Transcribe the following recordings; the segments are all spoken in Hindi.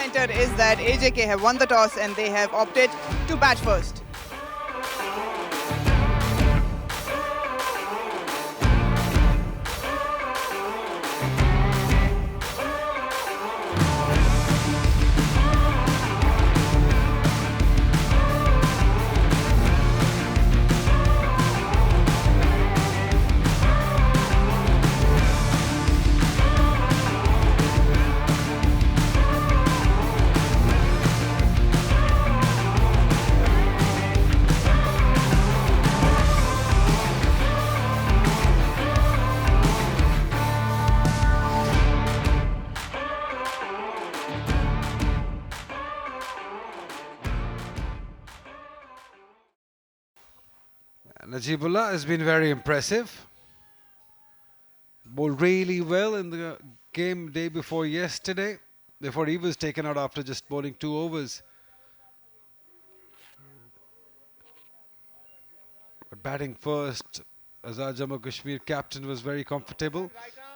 pointer is that AJK have won the toss and they have opted to bat first. Najibullah has been very impressive. Bowled really well in the game day before yesterday. Before he was taken out after just bowling 2 overs. But batting first, Azad Jammu Kashmir captain was very comfortable,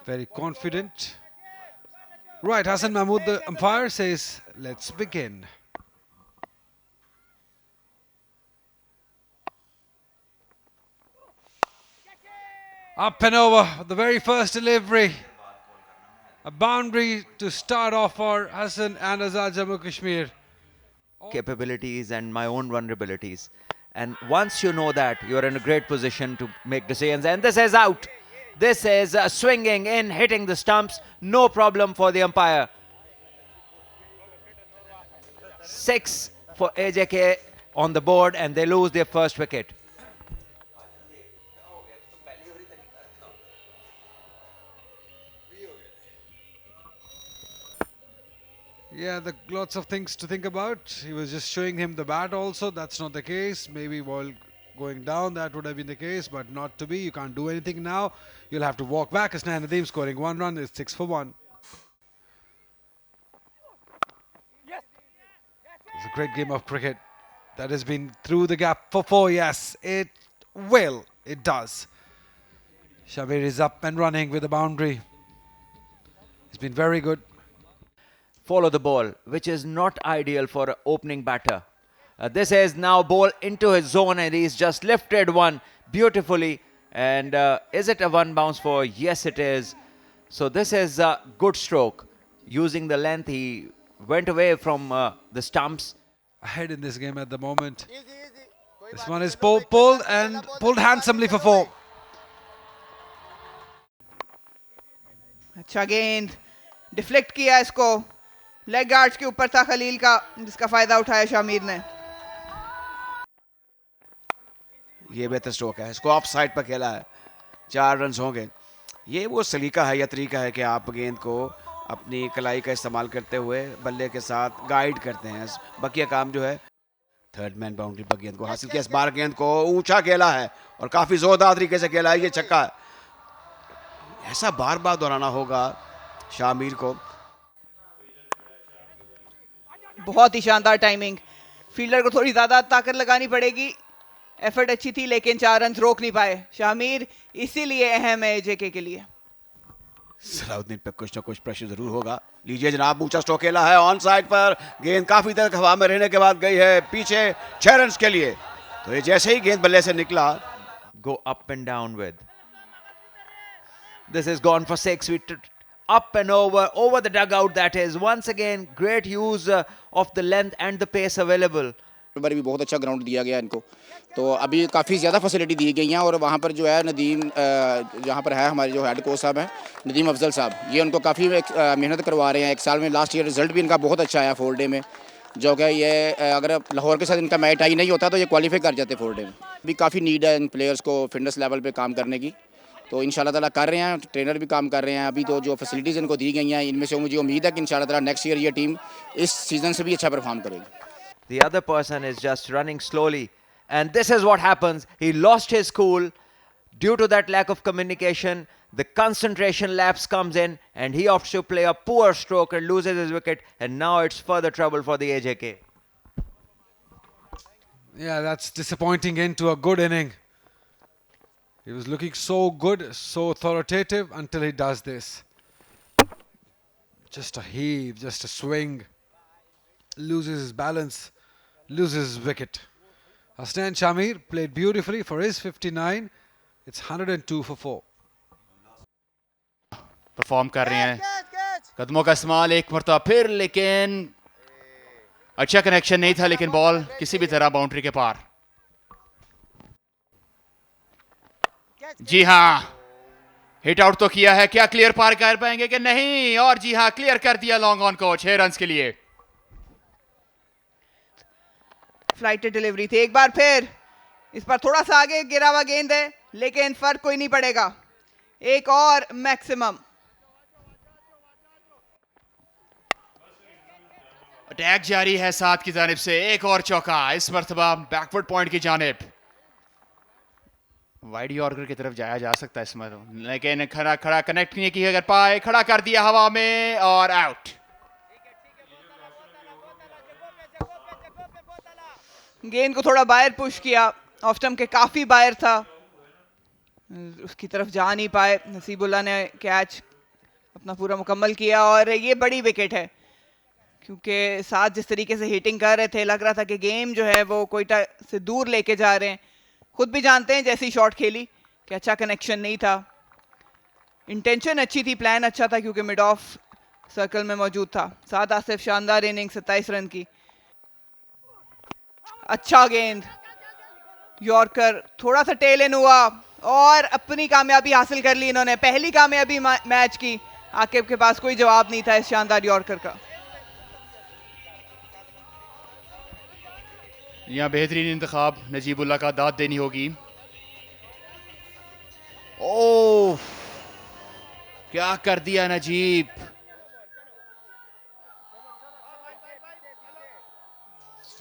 very confident. Right, Hassan Mahmood, the umpire, says, let's begin. Up and over, the very first delivery. A boundary to start off for Hassan and Azad Jammu Kashmir. Capabilities and my own vulnerabilities. And once you know that, you're in a great position to make decisions. And this is out. This is swinging in, hitting the stumps. No problem for the umpire. 6 for AJK on the board and they lose their first wicket. Yeah, lots of things to think about. He was just showing him the bat also. That's not the case. Maybe while going down, that would have been the case, but not to be. You can't do anything now. You'll have to walk back. Isnan Nadeem scoring 1 run. It's 6 for 1. It's a great game of cricket that has been through the gap for 4. Yes, it will. It does. Shabir is up and running with a boundary. He's been very good. Follow the ball, which is not ideal for an opening batter. This is now ball into his zone and he's just lifted one beautifully. And is it a 1 bounce for? Yes, it is. So this is a good stroke. Using the length, he went away from the stumps. Ahead in this game at the moment. This one is pulled and pulled handsomely for 4. अच्छा गेंद डिफ्लेक्ट किया इसको लेग गार्ड्स के ऊपर था खलील का जिसका फायदा उठाया शामिर ने ये बेहतर स्ट्रोक है इसको ऑफ साइड पर खेला है 4 रन होंगे ये वो सलीका है या तरीका है कि आप गेंद को अपनी कलाई का इस्तेमाल करते हुए बल्ले के साथ गाइड करते हैं बकिया काम जो है थर्ड मैन बाउंड्री पर गेंद को हासिल किया इस बार गेंद को ऊंचा खेला है और काफी जोरदार तरीके से खेला है ये छक्का ऐसा बार बार दोहराना होगा शामिर को बहुत ही शानदार टाइमिंग फील्डर को थोड़ी ज्यादा ताकत लगानी पड़ेगी एफर्ट अच्छी थी लेकिन 4 रन रोक नहीं पाए शामिर इसीलिए अहम है एजेके के लिए सलाउद्दीन पे कुछ ना कुछ प्रेशर जरूर होगा लीजिए जनाब ऊंचा स्ट्रोक खेला है ऑन साइड पर गेंद काफी तक हवा में रहने के बाद गई है पीछे 6 रन के लिए तो ये जैसे ही गेंद बल्ले से निकला go up and down with. This is gone for 6. We up and over the dugout. That is once again great use of the length and the pace available. बार भी बहुत अच्छा ग्राउंड दिया गया इनको तो अभी काफ़ी ज़्यादा फैसिलिटी दी गई हैं और वहाँ पर जो है नदीम जहाँ पर है हमारे जो हेड कोच साहब हैं नदीम अफजल साहब ये उनको काफ़ी मेहनत करवा रहे हैं 1 साल में लास्ट ईयर रिजल्ट भी इनका बहुत अच्छा आया 4 डे में जो कि ये अगर लाहौर के साथ इनका मैच आई नहीं होता तो ये क्वालिफाई कर जाते 4 डे में अभी काफ़ी नीड है इन प्लेयर्स को फिटनेस लेवल पर काम करने की तो इंशाल्लाह ताला कर रहे हैं ट्रेनर भी काम कर रहे हैं अभी तो जो फैसिलिटीज़ इनको दी गई हैं इनमें से मुझे उम्मीद है कि इंशाल्लाह ताला नेक्स्ट ईयर ये टीम इस सीज़न से भी अच्छा परफॉर्म करेगी. The other person is just running slowly. And this is what happens. He lost his cool due to that lack of communication. The concentration lapse comes in and he opts to play a poor stroke and loses his wicket. And now it's further trouble for the AJK. Yeah, that's disappointing end to a good inning. He was looking so good, so authoritative until he does this. Just a heave, just a swing. loses his balance, loses his wicket. Hasnain Shamir played beautifully for his 59. It's 102 for 4. Perform कर रहे हैं, कदमों का इस्तेमाल एक मरतबा फिर, लेकिन अच्छा कनेक्शन नहीं था, लेकिन बॉल किसी भी तरह बाउंड्री के पार। जी हाँ, हिट आउट तो किया है, क्या क्लियर पार कर पाएंगे कि नहीं? और जी हाँ, क्लियर कर दिया लॉन्ग ऑन को 6 रन्स के लिए। फ्लाइटेड डिलीवरी थी एक बार फिर, इस पर थोड़ा सा आगे गिरा हुआ गेंद है, लेकिन फर्क कोई नहीं पड़ेगा। एक और मैक्सिमम। अटैक जारी है साथ की जानिब से, एक और चौका, इस मरतबा बैकवर्ड पॉइंट की जानिब। वाइड यॉर्कर की तरफ जाया जा सकता है इस मरतबा, लेकिन खड़ा खड़ा कनेक्ट नहीं किया, अगर पाए खड़ा कर दिया हवा में और आउट। गेंद को थोड़ा बाहर पुश किया, ऑफ स्टंप के काफी बाहर था, उसकी तरफ जा नहीं पाए। नसीबुल्लाह ने कैच अपना पूरा मुकम्मल किया और ये बड़ी विकेट है, क्योंकि साथ जिस तरीके से हिटिंग कर रहे थे, लग रहा था कि गेम जो है वो कोयटा से दूर लेके जा रहे हैं। खुद भी जानते हैं जैसी शॉट खेली कि अच्छा कनेक्शन नहीं था। इंटेंशन अच्छी थी, प्लान अच्छा था, क्योंकि मिड ऑफ सर्कल में मौजूद था। साथ आसिफ शानदार इनिंग 27 रन की। अच्छा गेंद, यॉर्कर थोड़ा सा टेल इन हुआ और अपनी कामयाबी हासिल कर ली इन्होंने। पहली कामयाबी मैच की। आकिब के पास कोई जवाब नहीं था इस शानदार यॉर्कर का। यहाँ बेहतरीन इंतखाब नजीबुल्लाह का, दाद देनी होगी। ओह, क्या कर दिया Najib.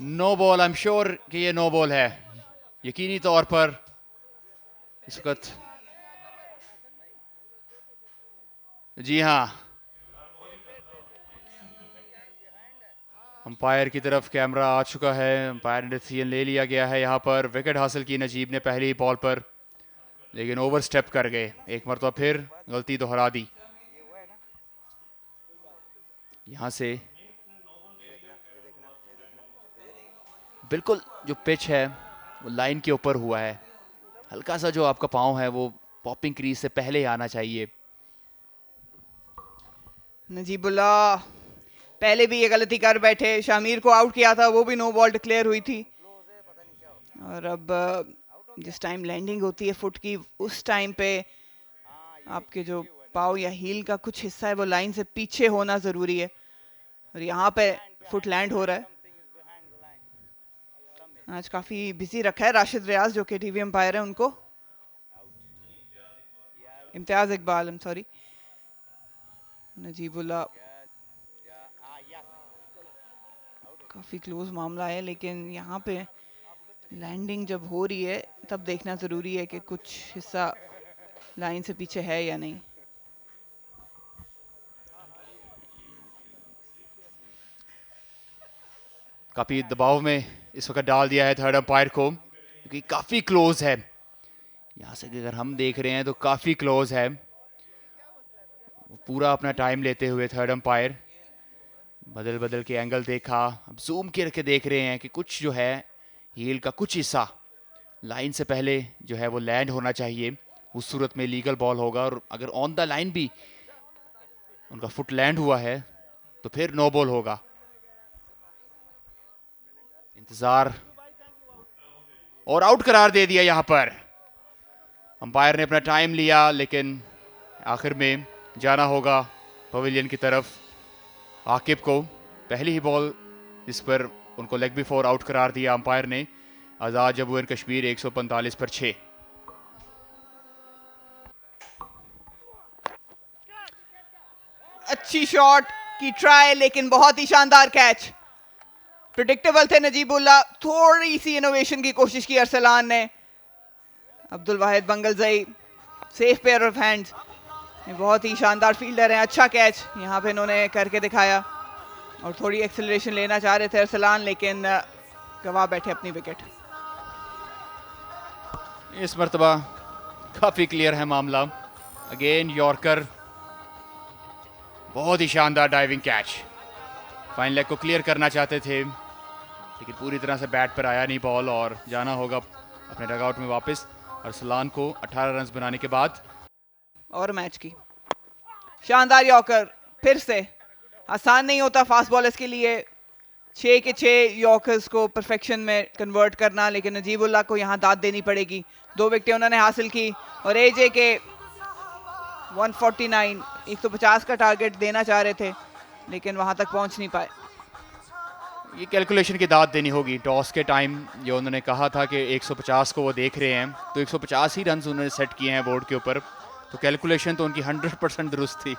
No ball, I am sure कि ये नो बॉल है, यकीनी तौर पर इस वक्त। जी हाँ, अंपायर की तरफ कैमरा आ चुका है, अंपायर ने डिसीजन ले लिया गया है। यहाँ पर विकेट हासिल की नजीब ने पहली ही बॉल पर, लेकिन ओवर स्टेप कर गए। एक मरतबा फिर गलती दोहरा दी। यहाँ से बिल्कुल जो पिच है वो लाइन के ऊपर हुआ है, हल्का सा जो आपका पाँव है वो पॉपिंग क्रीज से पहले ही आना चाहिए। नजीबुल्लाह पहले भी ये गलती कर बैठे, शामिर को आउट किया था, वो भी नो बॉल डिक्लेयर हुई थी। और अब जिस टाइम लैंडिंग होती है फुट की, उस टाइम पे आपके जो पाव या हील का कुछ हिस्सा है वो लाइन से पीछे होना ज़रूरी है, और यहाँ पे फुट लैंड हो रहा है। आज काफ़ी बिजी रखा है राशिद रियाज, जो कि टीवी एम्पायर है, उनको। Imtiaz Iqbal, I am sorry. Najibullah, काफ़ी क्लोज मामला है, लेकिन यहाँ पे लैंडिंग जब हो रही है तब देखना ज़रूरी है कि कुछ हिस्सा लाइन से पीछे है या नहीं। काफ़ी दबाव में इस वक्त डाल दिया है थर्ड अंपायर को, क्योंकि काफ़ी क्लोज है। यहाँ से अगर हम देख रहे हैं तो काफ़ी क्लोज है। पूरा अपना टाइम लेते हुए थर्ड अंपायर बदल बदल के एंगल देखा, अब जूम करके देख रहे हैं कि कुछ जो है हील का कुछ हिस्सा लाइन से पहले जो है वो लैंड होना चाहिए, उस सूरत में लीगल बॉल होगा। और अगर ऑन द लाइन भी उनका फुट लैंड हुआ है तो फिर नो बॉल होगा। इंतजार, और आउट करार दे दिया यहाँ पर। अंपायर ने अपना टाइम लिया, लेकिन आखिर में जाना होगा पवेलियन की तरफ। आकिब को पहली ही बॉल जिस पर उनको लेग बिफोर आउट करार दिया अंपायर ने। आज़ाद जम्मू एंड कश्मीर 145 पर 6। अच्छी शॉट की ट्राई, लेकिन बहुत ही शानदार कैच। प्रिडिक्टेबल थे नजीबुल्लाह, थोड़ी सी इनोवेशन की कोशिश की अरसलान ने। अब्दुल वाहिद Bangulzai, safe pair of hands, ये बहुत ही शानदार फील्डर हैं। अच्छा कैच यहाँ पे इन्होंने करके दिखाया, और थोड़ी एक्सेलरेशन लेना चाह रहे थे अरसलान, लेकिन गवा बैठे अपनी विकेट। इस मरतबा काफ़ी क्लियर है मामला। अगेन यॉर्कर, बहुत ही शानदार डाइविंग कैच। फाइन लेग को क्लियर करना चाहते थे, लेकिन पूरी तरह से बैट पर आया नहीं बॉल और जाना होगा अपने डगआउट में वापस। अरसलान को 18 रन बनाने के बाद और मैच की शानदार यॉर्कर। फिर से आसान नहीं होता फास्ट बॉलर्स के लिए 6 के 6 यॉर्कर्स को परफेक्शन में कन्वर्ट करना, लेकिन नजीबुल्लाह को यहाँ दाद देनी पड़ेगी। 2 विकेटें उन्होंने हासिल की और एजे के 149 150 का टारगेट देना चाह रहे थे, लेकिन वहां तक पहुंच नहीं पाए। ये कैलकुलेशन की दाद देनी होगी। टॉस के टाइम जो उन्होंने कहा था कि 150 को वो देख रहे हैं, तो 150 ही रन उन्होंने सेट किए हैं बोर्ड के ऊपर, तो कैलकुलेशन तो उनकी 100% दुरुस्त थी।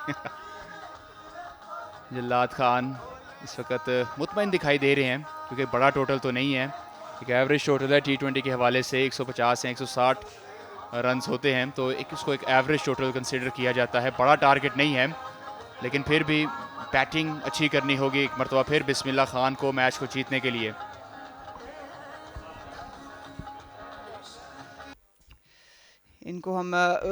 जल्लाद खान इस वक्त मुतमईन दिखाई दे रहे हैं, क्योंकि बड़ा टोटल तो नहीं है, एक एवरेज टोटल है T20 के हवाले से। 150 हैं, 160 रन होते हैं, तो इसको एक एवरेज टोटल कंसिडर किया जाता है। बड़ा टारगेट नहीं है, लेकिन फिर भी बैटिंग अच्छी करनी होगी एक मरतबा फिर बिस्मिल्लाह खान को मैच को जीतने के लिए। इनको हम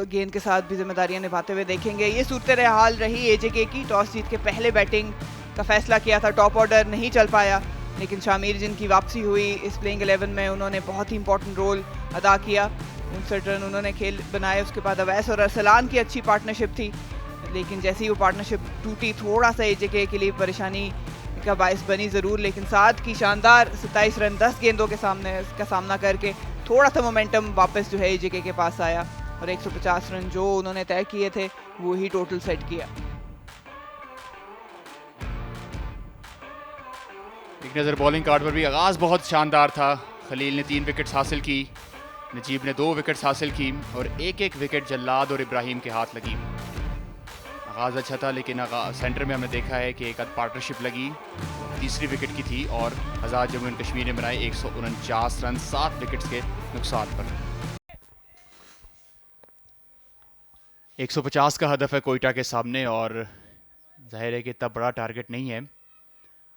गेंद के साथ भी जिम्मेदारियां निभाते हुए देखेंगे। ये सूरत हाल रही एजेके की। टॉस जीत के पहले बैटिंग का फैसला किया था, टॉप ऑर्डर नहीं चल पाया, लेकिन शामिर जिनकी वापसी हुई इस प्लेइंग 11 में, उन्होंने बहुत ही इंपॉर्टेंट रोल अदा किया। 59 रन उन्होंने खेल बनाए। उसके बाद अवैस और अरसलान की अच्छी पार्टनरशिप थी, लेकिन जैसे ही वो पार्टनरशिप टूटी थोड़ा सा एजेके के लिए परेशानी का बायस बनी ज़रूर, लेकिन साथ की शानदार 27 रन 10 गेंदों के सामने का सामना करके थोड़ा सा मोमेंटम वापस जो है एजेके के पास आया और 150 रन जो उन्होंने तय किए थे वो ही टोटल सेट किया। एक नज़र बॉलिंग कार्ड पर भी आगाज़ बहुत शानदार था। खलील ने 3 विकेट्स हासिल की, नजीब ने 2 विकेट्स हासिल की और एक विकेट जल्लाद और इब्राहिम के हाथ लगी। आगाज़ अच्छा था, लेकिन सेंटर में हमने देखा है कि एक आध पार्टनरशिप लगी, तीसरी विकेट की थी और आज़ाद जम्मू एंड कश्मीर ने बनाए 149 रन 7 विकेट्स के नुकसान पर। 150 का हदफ है कोयटा के सामने और जाहिर है कि इतना बड़ा टारगेट नहीं है।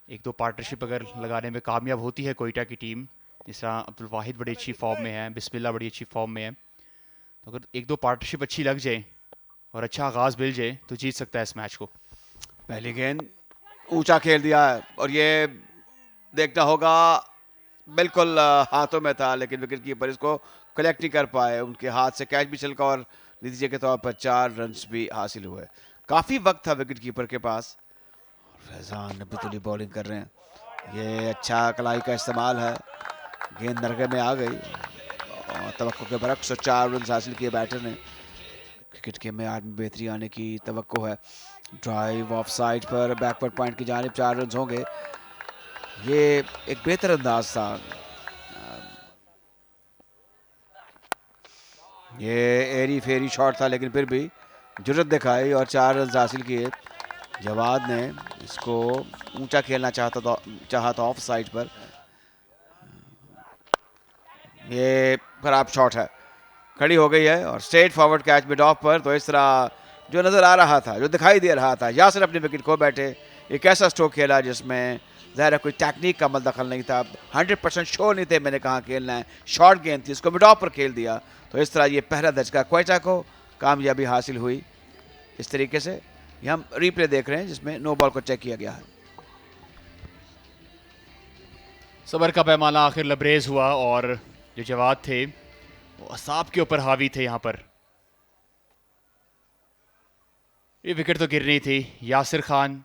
1-2 पार्टनरशिप अगर लगाने में कामयाब होती है कोयटा की टीम, जिस तरह अब्दुल वाहिद बड़ी अच्छी फॉर्म में है, बिस्मिल्लाह बड़ी अच्छी फॉर्म में है, तो अगर 1-2 पार्टनरशिप अच्छी लग जाए और अच्छा आगाज़ मिल जाए तो जीत सकता है इस मैच को। पहली गेंद ऊंचा खेल दिया है और ये देखना होगा, बिल्कुल हाथों में था, लेकिन विकेट कीपर इसको कलेक्ट नहीं कर पाए। उनके हाथ से कैच भी छलका और नतीजे के तौर पर 4 रन भी हासिल हुए। काफ़ी वक्त था विकेट कीपर के पास। फैजान नबीतुल्ली बॉलिंग कर रहे हैं, ये अच्छा कलाई का इस्तेमाल है। गेंद नरगे में आ गई और तवक्को के बरक्स 4 रन हासिल किए बैटर ने। क्रिकेट के में आज बेहतरी आने की तवक्को है। ड्राइव ऑफ साइड पर बैकवर्ड पॉइंट की जानिब 4 रन होंगे। ये एक बेहतर अंदाज था। ये एरी फेरी शॉट था, लेकिन फिर भी जुर्रत दिखाई और 4 रन हासिल किए। जवाद ने इसको ऊंचा खेलना चाहा था ऑफ साइड पर। ये खराब शॉट है, खड़ी हो गई है और straight forward catch mid of पर। तो इस तरह जो नज़र आ रहा था, जो दिखाई दे रहा था, यासिर अपनी विकेट खो बैठे। एक ऐसा स्ट्रोक खेला जिसमें ज़ाहिर है कोई टेक्निक का दखल नहीं था, 100% श्योर नहीं थे मैंने कहाँ खेलना है। शॉर्ट गेंद थी, इसको मिड ऑफ पर खेल दिया। तो इस तरह ये पहला दर्ज का क्वेटा को कामयाबी हासिल हुई। इस तरीके से ये हम रिप्ले देख रहे हैं जिसमें नो बॉल को चेक किया गया है। सबर का पैमाना आखिर लबरेज हुआ और जो जवाद थे वो असाब के ऊपर हावी थे। यहाँ पर ये विकेट तो गिरनी थी। यासिर खान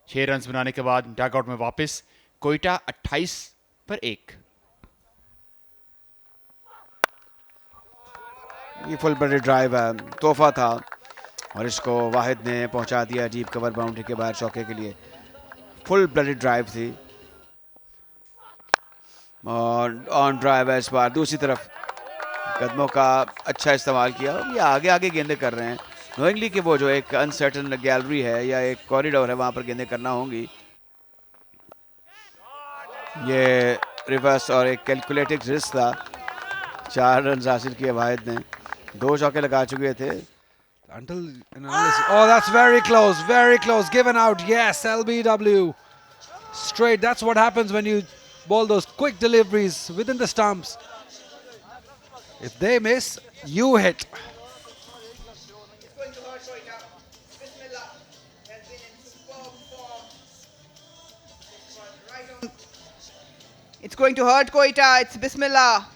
6 रन बनाने के बाद डगआउट में वापस। कोयटा 28 पर 1। ये फुल बड़ी ड्राइव है, तोहफा था और इसको वाहिद ने पहुंचा दिया डीप कवर बाउंड्री के बाहर चौके के लिए। फुल ब्लडेड ड्राइव थी और ऑन ड्राइव है इस बार। दूसरी तरफ कदमों का अच्छा इस्तेमाल किया। ये आगे आगे गेंदें कर रहे हैं, नोइंगली कि वो जो एक अनसर्टन गैलरी है या एक कॉरिडोर है वहाँ पर गेंदें करना होंगी। ये रिवर्स और एक कैलकुलेटेड रिस्क था। 4 रन हासिल किए वाहिद ने, 2 चौके लगा चुके थे। Until analysis. Oh, that's very close, very close. Given out, yes, LBW. Straight, that's what happens when you bowl those quick deliveries within the stumps. If they miss, you hit. It's going to hurt Quetta. It's Bismillah.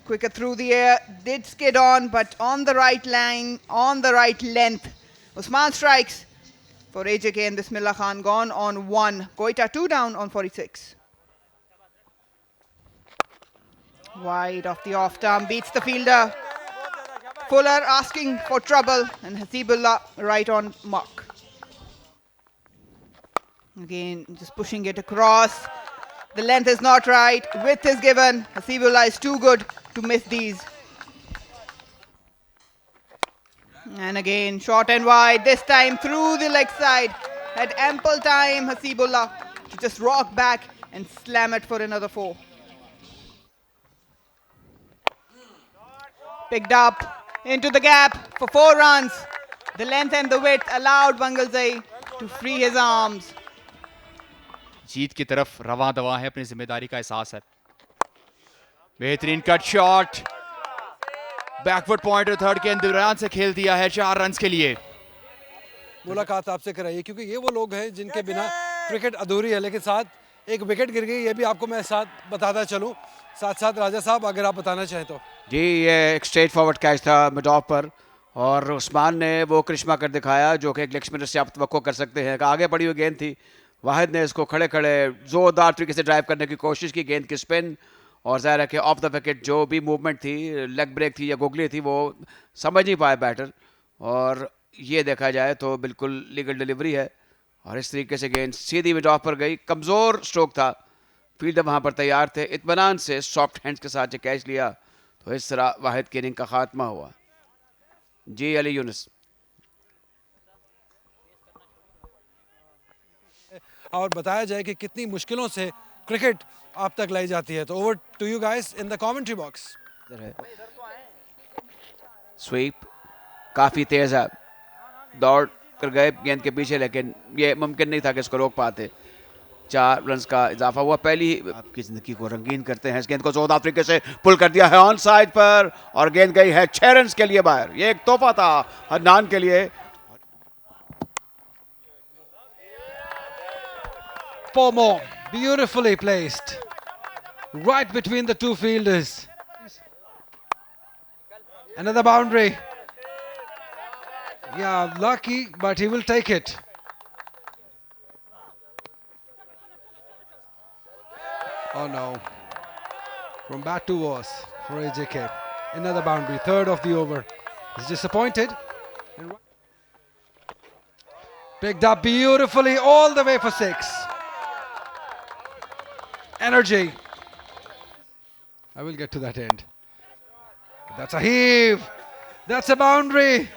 Quicker through the air. Did skid on, but on the right line, on the right length. Usman strikes for AJK and Bismillah Khan gone on 1. Quetta 2 down on 46. Wide off the off turn, beats the fielder. Fuller asking for trouble and Hasibullah right on mark. Again, just pushing it across. The length is not right. Width is given. Hasibullah is too good to miss these. And again, short and wide. This time through the leg side. Had ample time, Hasibullah, to just rock back and slam it for another 4. Picked up into the gap for 4 runs. The length and the width allowed Bangalzai to free his arms. जीत की तरफ रवां दवा है, अपनी जिम्मेदारी का एहसास है. बेहतरीन cut shot, backward pointer third के दौरान से खेल दिया है 4 रन्स के लिए. मुलाकात आपसे कराइए क्योंकि ये वो लोग हैं जिनके बिना क्रिकेट अधूरी है, लेकिन साथ एक विकेट गिर गई, ये भी आपको मैं साथ बताता चलूं. साथ साथ राजा साहब अगर आप बताना चाहें तो. जी, ये एक स्ट्रेट फॉरवर्ड कैच था मिड ऑफ पर और उस्मान ने वो करिश्मा कर दिखाया जो कि एक लेग स्पिनर से आप तवक्को कर सकते हैं. आगे पड़ी हुई गेंद थी, वाहिद ने इसको खड़े खड़े ज़ोरदार तरीके से ड्राइव करने की कोशिश की. गेंद की स्पिन और ज़ाहिर है कि ऑफ द विकेट जो भी मूवमेंट थी, लेग ब्रेक थी या गुगली थी, वो समझ नहीं पाए बैटर. और ये देखा जाए तो बिल्कुल लीगल डिलीवरी है और इस तरीके से गेंद सीधी मिड ऑफ पर गई. कमज़ोर स्ट्रोक था, फील्डर वहाँ पर तैयार थे, इत्मीनान से सॉफ्ट हैंड्स के साथ जो कैच लिया तो इस तरह वाहिद की इनिंग का खात्मा हुआ. जी अली यूनुस. और बताया जाए कि कितनी मुश्किलों से क्रिकेट आप तक लाई जाती है. तो over to you guys in the commentary box. Sweep काफ़ी तेज़ है, दौड़ कर गए गेंद के पीछे, लेकिन ये मुमकिन नहीं था कि इसको रोक पाते. 4 रन्स का इजाफा हुआ. पहली आपकी ज़िंदगी को रंगीन करते हैं. इस गेंद को जोरदार तरीके से पुल कर दिया है ऑन साइड पर और गेंद गई है 6 रन्स के लिए बाहर. ये एक तोहफा था हन्नान के लिए. 4 more, beautifully placed, right between the two fielders. Another boundary. Yeah, lucky, but he will take it. Oh no. From bat to worse for AJK. Another boundary, third of the over. He's disappointed. And picked up beautifully all the way for 6. Energy. I will get to that end. That's a heave. That's a boundary.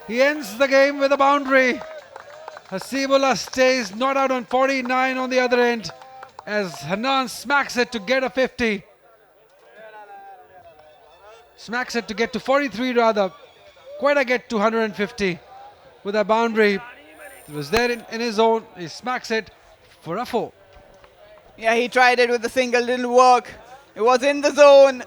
He ends the game with a boundary. Hasibullah stays not out on 49 on the other end as Hanan smacks it to get a 50. Smacks it to get to 43 rather. Quite a get to 150 with a boundary. It was there in his zone. He smacks it for a 4. Yeah, he tried it with a single, didn't work. It was in the zone.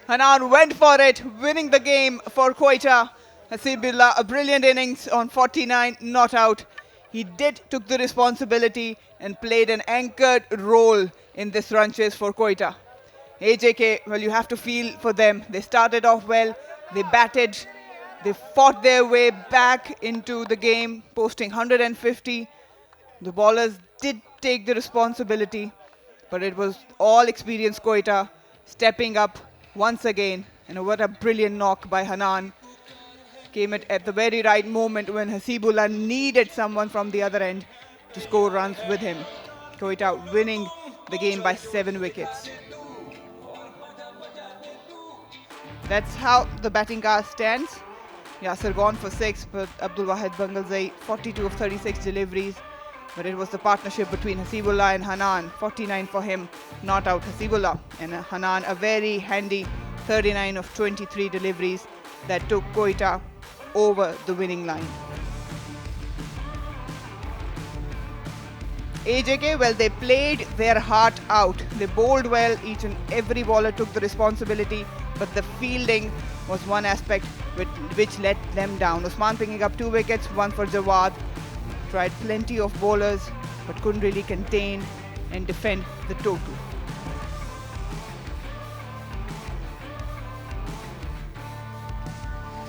Hanan went for it, winning the game for Quetta. Hasibullah, a brilliant innings on 49, not out. He took the responsibility and played an anchored role in this run chase for Quetta. AJK, well, you have to feel for them. They started off well, they batted, they fought their way back into the game, posting 150. The bowlers did take the responsibility, but it was all experienced Quetta stepping up once again. And what a brilliant knock by Hanan. Came at the very right moment when Hasibullah needed someone from the other end to score runs with him. Quetta winning the game by 7 wickets. That's how the batting cast stands. Yasir gone for 6, but Abdul Wahid Bangalzai 42 of 36 deliveries. But it was the partnership between Hasibullah and Hanan. 49 for him, not out Hasibullah. And Hanan a very handy 39 of 23 deliveries that took Quetta over the winning line. AJK, well, they played their heart out. They bowled well, each and every bowler took the responsibility, but the fielding was one aspect which let them down. Usman picking up 2 wickets, 1 for Jawad. Tried plenty of bowlers, but couldn't really contain and defend the total.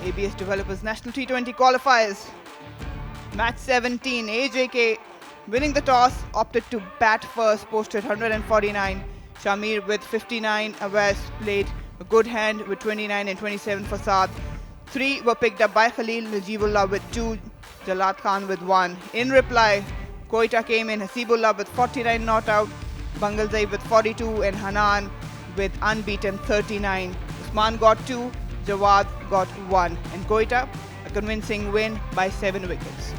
ABS Developers National T20 Qualifiers. Match 17, AJK winning the toss, opted to bat first, posted 149. Shamir with 59. Awais played a good hand with 29 and 27 for Saad. 3 were picked up by Khalil, Najibullah with 2, Jalad Khan with 1. In reply, Quetta came in, Hasibullah with 49 not out, Bangalzai with 42 and Hanan with unbeaten 39. Usman got 2, Jawad got 1, and Quetta a convincing win by 7 wickets.